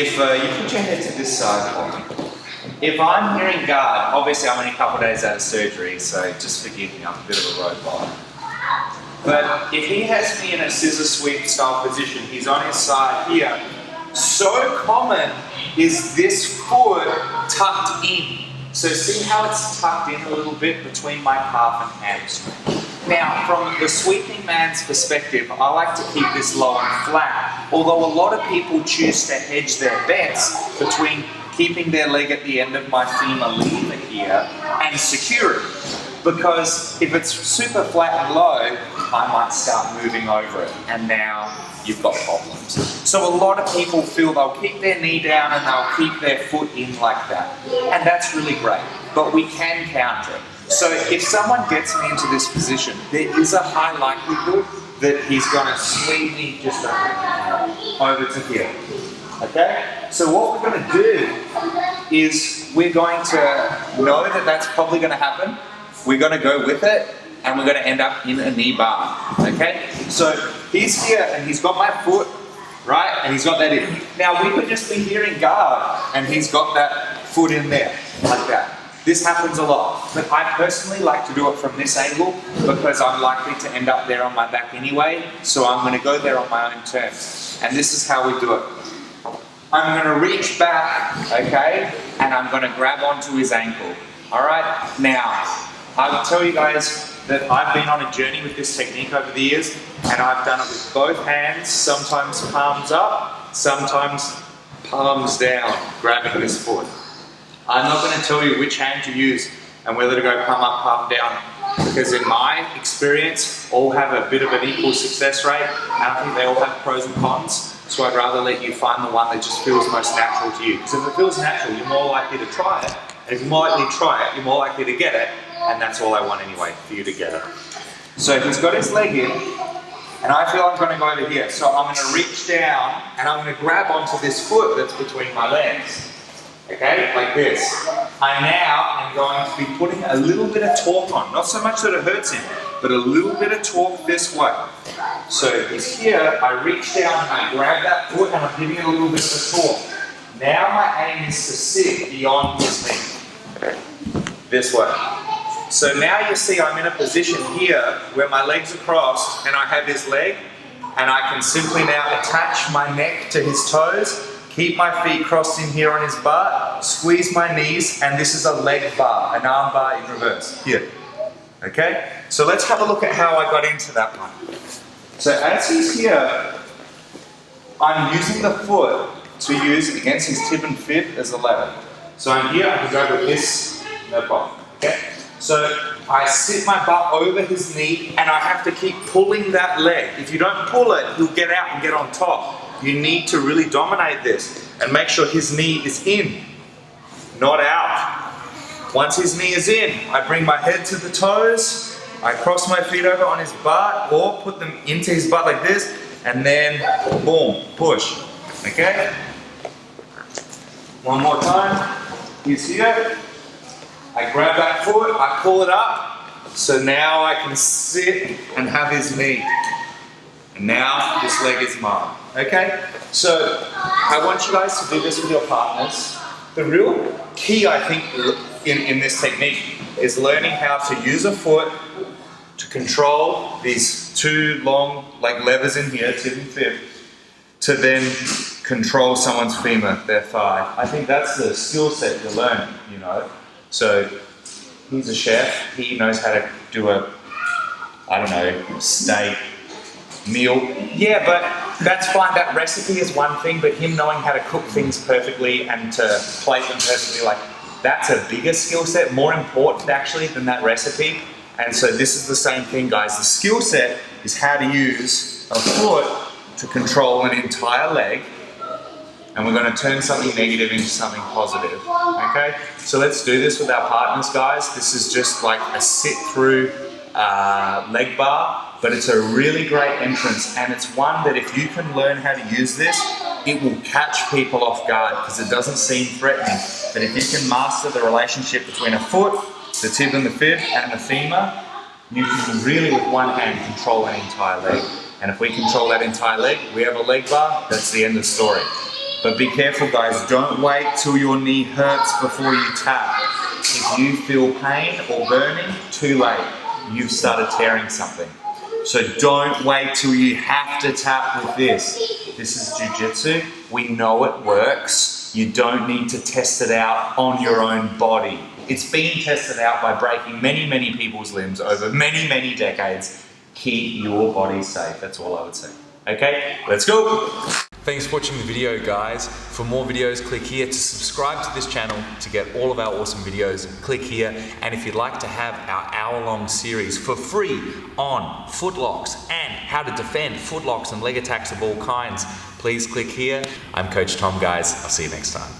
if you put your head to this side for me. If I'm here in guard, obviously I'm only a couple of days out of surgery, so just forgive me, I'm a bit of a robot. But if he has me in a scissor sweep style position, he's on his side here. So common is this foot tucked in. So see how it's tucked in a little bit between my calf and hamstring. Now, from the sweeping man's perspective, I like to keep this low and flat, although a lot of people choose to hedge their bets between keeping their leg at the end of my femur lever here and secure it. Because if it's super flat and low, I might start moving over it, and now you've got problems. So a lot of people feel they'll keep their knee down and they'll keep their foot in like that. And that's really great, but we can counter it. So if someone gets me into this position, there is a high likelihood that he's going to sweep me just over to here. Okay? So what we're going to do is we're going to know that that's probably going to happen. We're going to go with it, and we're going to end up in a knee bar. Okay? So he's here, and he's got my foot, right? And he's got that in. Now we could just be here in guard, and he's got that foot in there, like that. This happens a lot, but I personally like to do it from this angle because I'm likely to end up there on my back anyway, so I'm going to go there on my own terms. And this is how we do it. I'm going to reach back, okay, and I'm going to grab onto his ankle. Alright, now, I will tell you guys that I've been on a journey with this technique over the years, and I've done it with both hands, sometimes palms up, sometimes palms down, grabbing this foot. I'm not going to tell you which hand to use and whether to go palm up, palm down, because in my experience, all have a bit of an equal success rate, and I think they all have pros and cons, so I'd rather let you find the one that just feels most natural to you. Because if it feels natural, you're more likely to try it, and if you're more likely to try it, you're more likely to get it, and that's all I want anyway, for you to get it. So he's got his leg in, and I feel I'm going to go over here, so I'm going to reach down, and I'm going to grab onto this foot that's between my legs. Okay, like this. I now am going to be putting a little bit of torque on. Not so much that it hurts him, but a little bit of torque this way. So he's here, I reach down and I grab that foot and I'm giving it a little bit of torque. Now my aim is to sit beyond his knee. This way. So now you see I'm in a position here where my legs are crossed and I have his leg, and I can simply now attach my neck to his toes, keep my feet crossed in here on his butt, squeeze my knees, and this is a leg bar, an arm bar in reverse, here. Okay? So let's have a look at how I got into that one. So as he's here, I'm using the foot to use against his tib and fib as a lever. So I'm here, I can go with this, no problem. Okay? So I sit my butt over his knee, and I have to keep pulling that leg. If you don't pull it, he'll get out and get on top. You need to really dominate this and make sure his knee is in, not out. Once his knee is in, I bring my head to the toes, I cross my feet over on his butt or put them into his butt like this, and then boom, push. Okay? One more time. He's here. I grab that foot, I pull it up, so now I can sit and have his knee. And now this leg is mine. Okay? So I want you guys to do this with your partners. The real key, I think, in this technique is learning how to use a foot to control these two long levers in here, tib and fib, to then control someone's femur, their thigh. I think that's the skill set you learn, you know. So he's a chef, he knows how to do a, I don't know, steak, meal. Yeah, but that's fine. That recipe is one thing, but him knowing how to cook things perfectly and to plate them perfectly, that's a bigger skill set, more important actually than that recipe. And so this is the same thing, guys. The skill set is how to use a foot to control an entire leg, and we're going to turn something negative into something positive. Okay? So let's do this with our partners, guys. This is just like a sit-through leg bar, but it's a really great entrance, and it's one that if you can learn how to use this, it will catch people off guard because it doesn't seem threatening. But if you can master the relationship between a foot, the tib and the fib, and the femur, you can really with one hand control an entire leg. And if we control that entire leg, we have a leg bar, that's the end of the story. But be careful, guys. Don't wait till your knee hurts before you tap. If you feel pain or burning, too late. You've started tearing something. So don't wait till you have to tap with this. This is jiu-jitsu. We know it works. You don't need to test it out on your own body. It's been tested out by breaking many, many people's limbs over many, many decades. Keep your body safe. That's all I would say. Okay, let's go. Thanks for watching the video, guys. For more videos, click here. To subscribe to this channel to get all of our awesome videos, click here. And if you'd like to have our hour-long series for free on footlocks and how to defend footlocks and leg attacks of all kinds, please click here. I'm Coach Tom, guys. I'll see you next time.